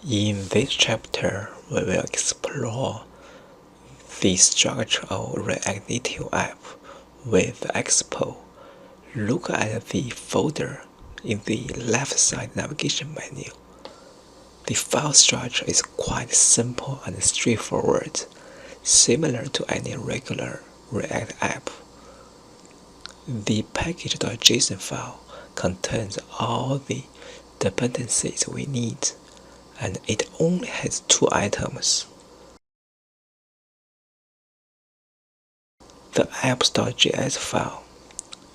In this chapter, we will explore the structure of React Native app with Expo. Look at the folder in the left side navigation menu. The file structure is quite simple and straightforward, similar to any regular React app. The package.json file contains all the dependencies we need, and it only has two items. The apps.js file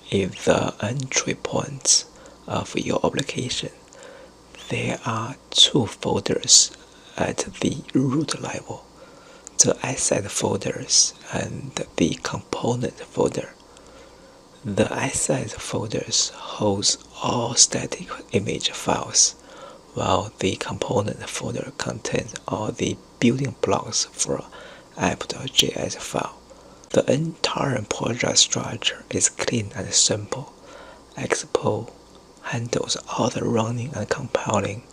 is the entry point of your application. There are two folders at the root level, the asset folders and the component folder. The asset folders holds all static image files, while the component folder contains all the building blocks for app.js file. The entire project structure is clean and simple. Expo handles all the running and compiling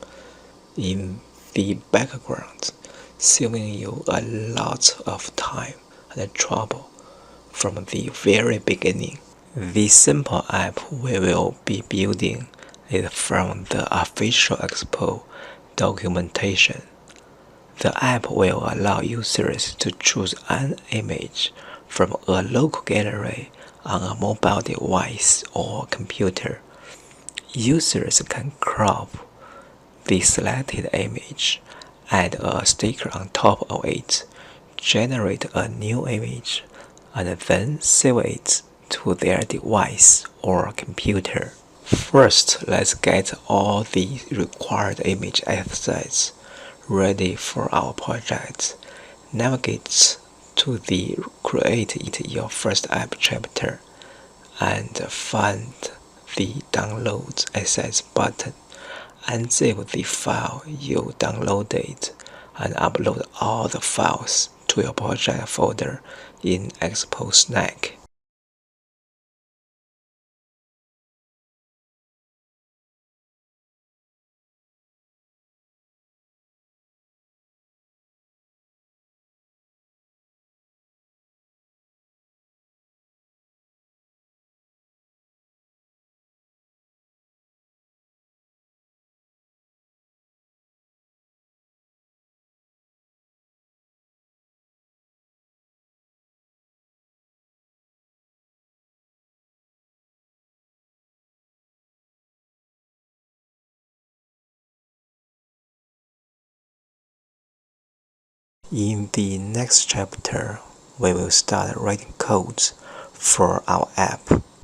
in the background, saving you a lot of time and trouble from the very beginning. The simple app we will be building is from the official Expo documentation. The app will allow users to choose an image from a local gallery on a mobile device or computer. Users can crop the selected image, add a sticker on top of it, generate a new image, and then save it to their device or computer. First, let's get all the required image assets ready for our project. Navigate to the Create Your First App chapter and find the Download Assets button. Unzip the file you downloaded and upload all the files to your project folder in Expo Snack. In the next chapter, we will start writing codes for our app.